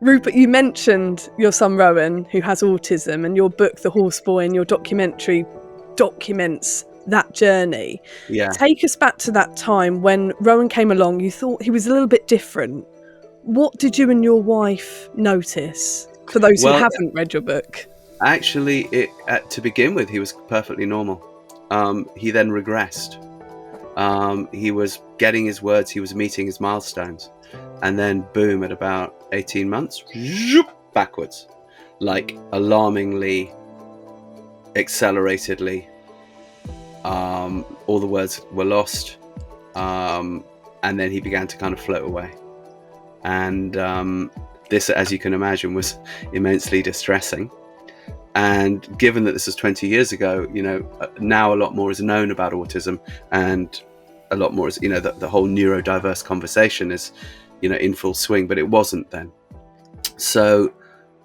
Rupert, you mentioned your son Rowan, who has autism, and your book, The Horse Boy, and your documentary documents that journey. Yeah. Take us back to that time when Rowan came along. You thought he was a little bit different. What did you and your wife notice, for those who haven't read your book? Actually, to begin with, he was perfectly normal. He then regressed. He was getting his words, he was meeting his milestones. And then, boom, at about 18 months, backwards. Like, alarmingly, acceleratedly. All the words were lost. And then he began to kind of float away. And this, as you can imagine, was immensely distressing. And given that this was 20 years ago, now a lot more is known about autism, and a lot more is, the whole neurodiverse conversation is, in full swing, but it wasn't then. So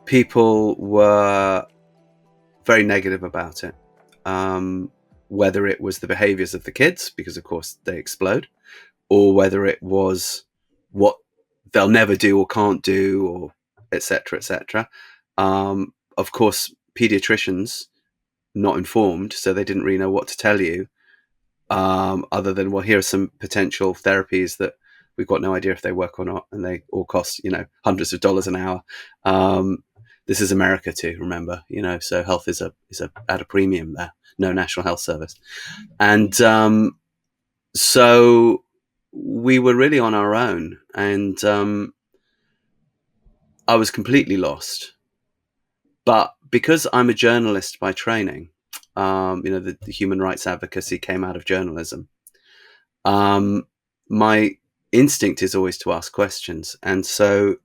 people were very negative about it, whether it was the behaviors of the kids, because of course they explode, or whether it was what they'll never do or can't do, or etc., etc. Of course, pediatricians, not informed, so they didn't really know what to tell you, other than, well, here are some potential therapies that we've got no idea if they work or not, and they all cost hundreds of dollars an hour. This is America too, remember, so health is at a premium there, no national health service. And so we were really on our own, and I was completely lost. But because I'm a journalist by training, the human rights advocacy came out of journalism. My instinct is always to ask questions. And so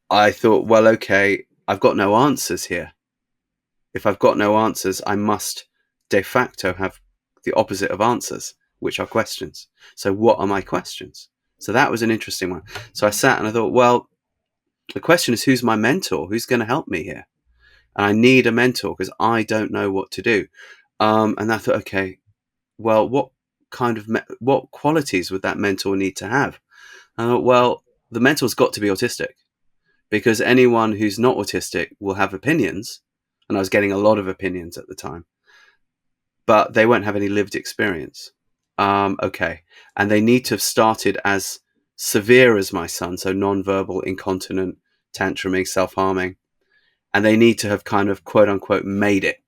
I thought, well, okay, I've got no answers here. If I've got no answers, I must de facto have the opposite of answers, which are questions. So what are my questions? So that was an interesting one. So I sat and I thought, well, the question is, who's my mentor? Who's going to help me here? And I need a mentor because I don't know what to do. And I thought, okay, well, what qualities would that mentor need to have? And I thought, well, the mentor's got to be autistic, because anyone who's not autistic will have opinions. And I was getting a lot of opinions at the time, but they won't have any lived experience. Okay. And they need to have started as severe as my son. So nonverbal, incontinent, tantruming, self-harming. And they need to have kind of quote unquote made it.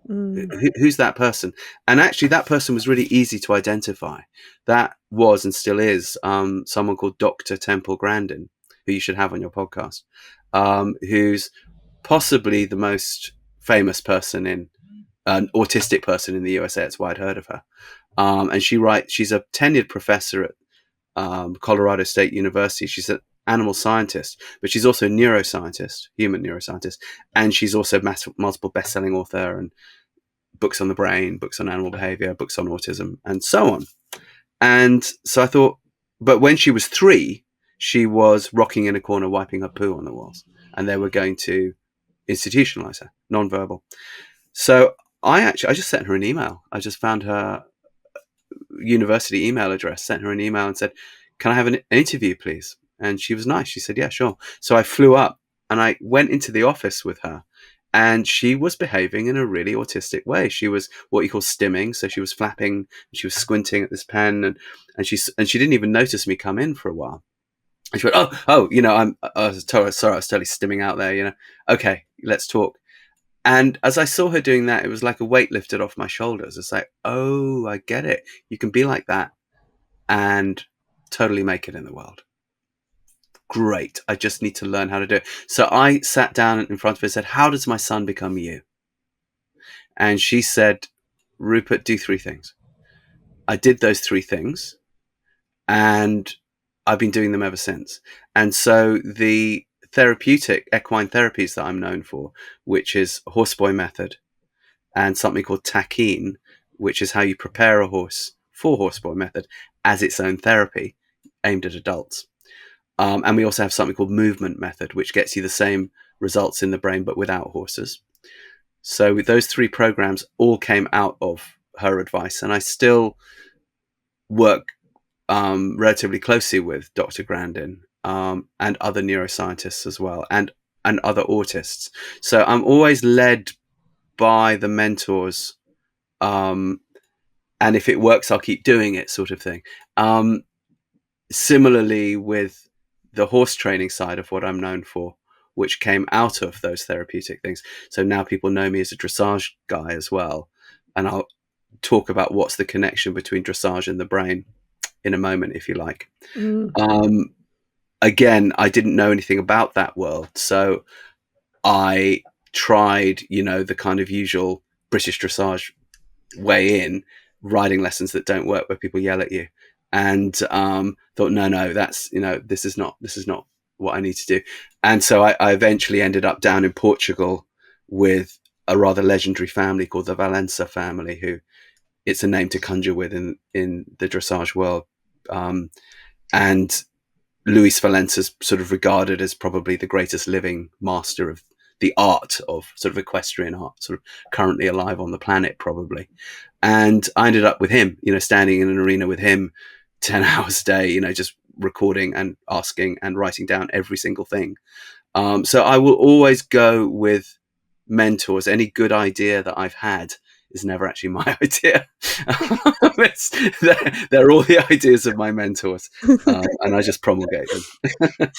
Who's that person? And actually that person was really easy to identify. That was, and still is, someone called Dr. Temple Grandin, who you should have on your podcast, who's possibly the most famous person an autistic person in the USA. That's why I'd heard of her. And she's a tenured professor at Colorado State University. She's an animal scientist, but she's also a neuroscientist, human neuroscientist. And she's also multiple best-selling author, and books on the brain, books on animal behavior, books on autism, and so on. And so I thought, but when she was 3, she was rocking in a corner, wiping her poo on the walls, and they were going to institutionalize her, nonverbal. So I just sent her an email. I just found her university email address, sent her an email and said, can I have an interview, please? And she was nice. She said, yeah, sure. So I flew up and I went into the office with her, and she was behaving in a really autistic way. She was what you call stimming. So she was flapping, she was squinting at this pen, and she didn't even notice me come in for a while. And she went, I was sorry, I was totally stimming out there, okay, let's talk. And as I saw her doing that, it was like a weight lifted off my shoulders. It's like, oh, I get it. You can be like that and totally make it in the world. Great. I just need to learn how to do it. So I sat down in front of her and said, how does my son become you? And she said, Rupert, do 3 things. I did those 3 things, and I've been doing them ever since. And so the therapeutic equine therapies that I'm known for, which is horseboy method and something called tackine, which is how you prepare a horse for horseboy method as its own therapy aimed at adults. And we also have something called movement method, which gets you the same results in the brain, but without horses. So with those 3 programs all came out of her advice. And I still work relatively closely with Dr. Grandin. and other neuroscientists as well, and other autists. So I'm always led by the mentors, and if it works, I'll keep doing it, sort of thing. Similarly with the horse training side of what I'm known for, which came out of those therapeutic things. So now people know me as a dressage guy as well. And I'll talk about what's the connection between dressage and the brain in a moment, if you like. Again, I didn't know anything about that world. So I tried, the kind of usual British dressage way in, riding lessons that don't work, where people yell at you, and thought, no, that's, this is not what I need to do. And so I eventually ended up down in Portugal with a rather legendary family called the Valença family, who it's a name to conjure with in the dressage world. And Luis Valença's sort of regarded as probably the greatest living master of the art of sort of equestrian art, sort of currently alive on the planet, probably. And I ended up with him, standing in an arena with him 10 hours a day, just recording and asking and writing down every single thing. So I will always go with mentors. Any good idea that I've had is never actually my idea. They're all the ideas of my mentors, and I just promulgate them.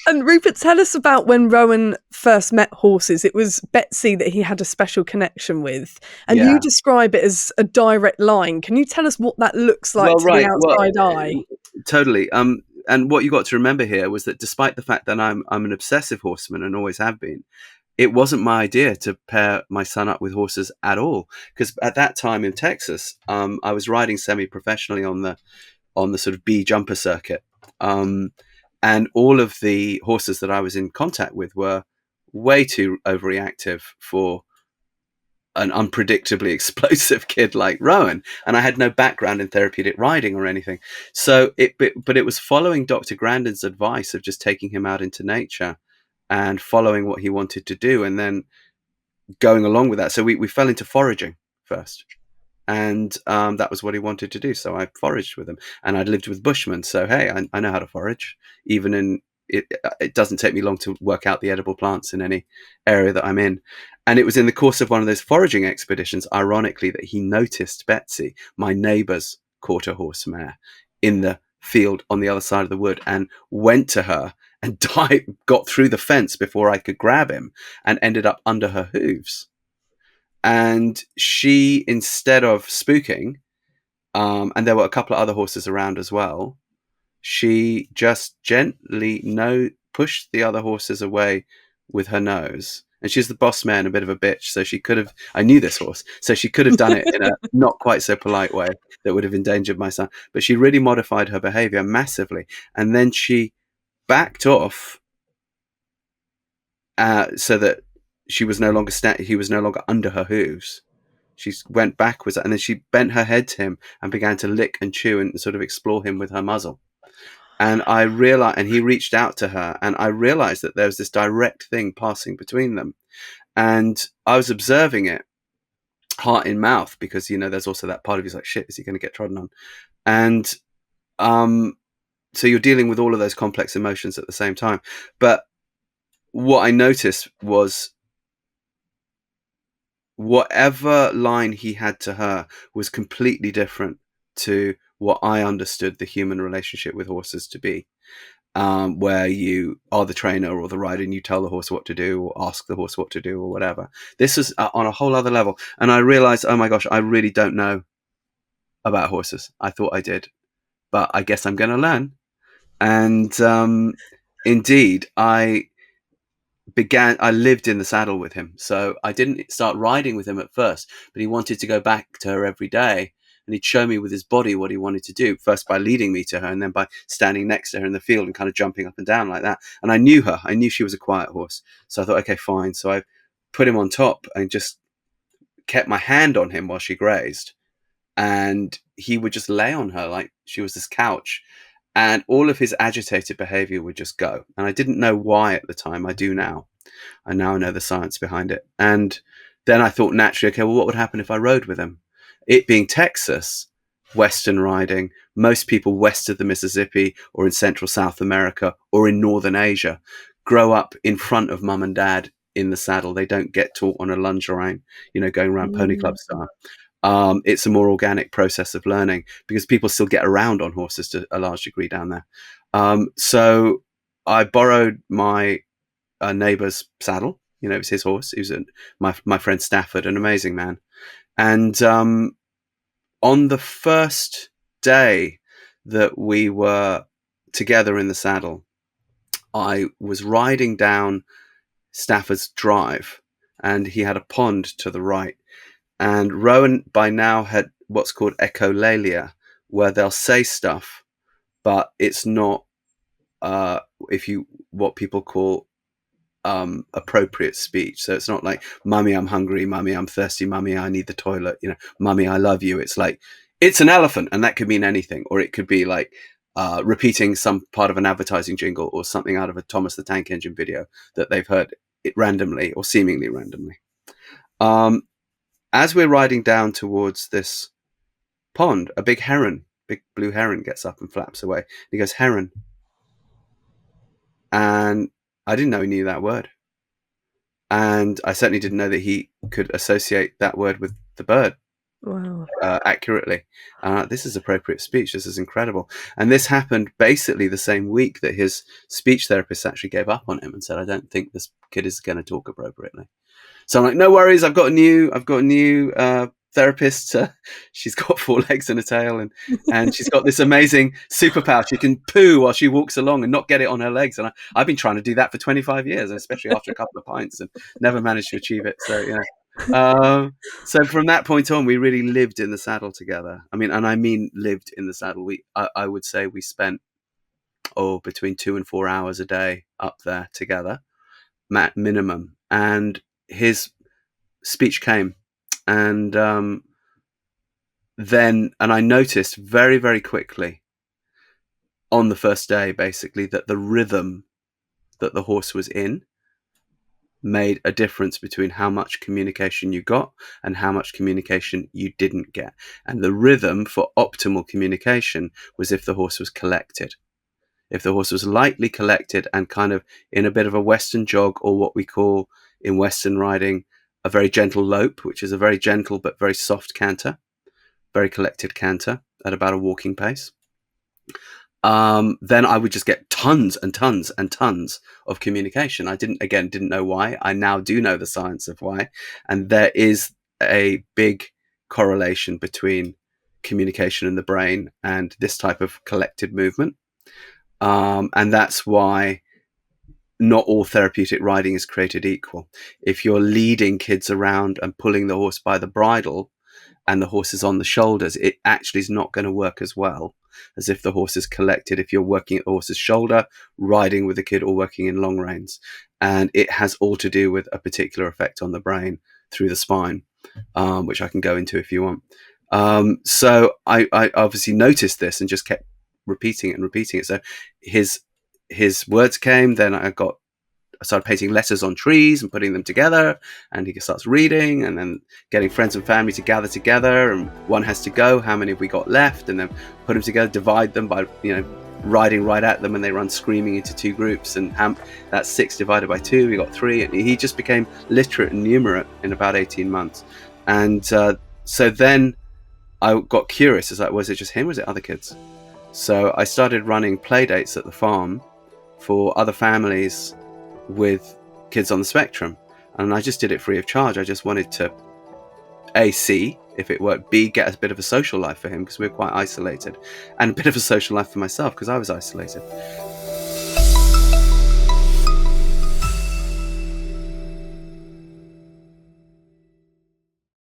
And Rupert, tell us about when Rowan first met horses. It was Betsy that he had a special connection with, and you describe it as a direct line. Can you tell us what that looks like to the outside eye? Totally. And what you got to remember here was that despite the fact that I'm an obsessive horseman and always have been, it wasn't my idea to pair my son up with horses at all. Because at that time in Texas, I was riding semi-professionally on the sort of B jumper circuit. And all of the horses that I was in contact with were way too overreactive for an unpredictably explosive kid like Rowan. And I had no background in therapeutic riding or anything. So but it was following Dr. Grandin's advice of just taking him out into nature and following what he wanted to do, and then going along with that. So we fell into foraging first. And that was what he wanted to do. So I foraged with him, and I'd lived with bushmen. So, hey, I know how to forage. Even in it doesn't take me long to work out the edible plants in any area that I'm in. And it was in the course of one of those foraging expeditions, ironically, that he noticed Betsy, my neighbour's quarter horse mare, in the field on the other side of the wood, and went to her and got through the fence before I could grab him, and ended up under her hooves. And she, instead of spooking, and there were a couple of other horses around as well, she just gently pushed the other horses away with her nose. And she's the boss man, a bit of a bitch. So she could have, I knew this horse, so she could have done it in a not quite so polite way that would have endangered my son. But she really modified her behavior massively. And then she backed off so that he was no longer under her hooves. She went backwards, and then she bent her head to him and began to lick and chew and sort of explore him with her muzzle. And I realized, and he reached out to her, and I realized that there was this direct thing passing between them. And I was observing it, heart in mouth, because, there's also that part of you's like, shit, is he going to get trodden on? And so you're dealing with all of those complex emotions at the same time. But what I noticed was, whatever line he had to her was completely different to what I understood the human relationship with horses to be, where you are the trainer or the rider and you tell the horse what to do or ask the horse what to do or whatever. This is on a whole other level. And I realized, oh my gosh, I really don't know about horses. I thought I did, but I guess I'm going to learn. And indeed, I lived in the saddle with him. So I didn't start riding with him at first, but he wanted to go back to her every day. And he'd show me with his body what he wanted to do, first by leading me to her, and then by standing next to her in the field and kind of jumping up and down like that. And I knew her. I knew she was a quiet horse. So I thought, okay, fine. So I put him on top and just kept my hand on him while she grazed. And he would just lay on her like she was this couch. And all of his agitated behavior would just go. And I didn't know why at the time. I do now. I now know the science behind it. And then I thought naturally, okay, well, what would happen if I rode with him? It being Texas, Western riding. Most people west of the Mississippi or in Central South America or in Northern Asia grow up in front of mum and dad in the saddle. They don't get taught on a lunge rein, going around pony club style. It's a more organic process of learning because people still get around on horses to a large degree down there. So I borrowed my neighbour's saddle. It was his horse. He was my friend Stafford, an amazing man. And on the first day that we were together in the saddle, I was riding down Stafford's drive, and he had a pond to the right. And Rowan by now had what's called echolalia, where they'll say stuff, but it's not what people call appropriate speech. So it's not like, "Mummy, I'm hungry. Mummy, I'm thirsty. Mummy, I need the toilet. Mummy, I love you." It's like, "It's an elephant," and that could mean anything, or it could be like repeating some part of an advertising jingle or something out of a Thomas the Tank Engine video that they've heard it randomly or seemingly randomly. As we're riding down towards this pond, a big blue heron gets up and flaps away. He goes, "Heron." And I didn't know he knew that word. And I certainly didn't know that he could associate that word with the bird. Wow. Accurately. This is appropriate speech. This is incredible. And this happened basically the same week that his speech therapist actually gave up on him and said, "I don't think this kid is going to talk appropriately." So I'm like, "No worries. I've got a new therapist. She's got 4 legs and a tail, and she's got this amazing superpower. She can poo while she walks along and not get it on her legs. And I've been trying to do that for 25 years, especially after a couple of pints, and never managed to achieve it." So so from that point on, we really lived in the saddle together. I mean lived in the saddle. I would say we spent between 2 and 4 hours a day up there together, minimum. And his speech came, and then I noticed very, very quickly on the first day, basically, that the rhythm that the horse was in made a difference between how much communication you got and how much communication you didn't get. And the rhythm for optimal communication was if the horse was collected. If the horse was lightly collected and kind of in a bit of a Western jog, or what we call in Western riding a very gentle lope, which is a very gentle but very soft canter, very collected canter at about a walking pace, then I would just get tons and tons and tons of communication. I didn't know why. I now do know the science of why. And there is a big correlation between communication in the brain and this type of collected movement. And that's why not all therapeutic riding is created equal. If you're leading kids around and pulling the horse by the bridle and the horse is on the shoulders, it actually is not going to work as well as if the horse is collected, if you're working at the horse's shoulder, riding with the kid, or working in long reins. And it has all to do with a particular effect on the brain through the spine, which I can go into if you want. So I obviously noticed this and just kept repeating it. So his words came, then I started painting letters on trees and putting them together, and he starts reading, and then getting friends and family to gather together, and one has to go, how many have we got left, and then put them together, divide them by riding right at them, and they run screaming into 2 groups, and that's 6 divided by 2, we got 3, and he just became literate and numerate in about 18 months. And so then I got curious, was it just him, was it other kids? So I started running play dates at the farm for other families with kids on the spectrum, and I just did it free of charge. I just wanted to A, see if it worked, B, get a bit of a social life for him because we were quite isolated, and a bit of a social life for myself because I was isolated.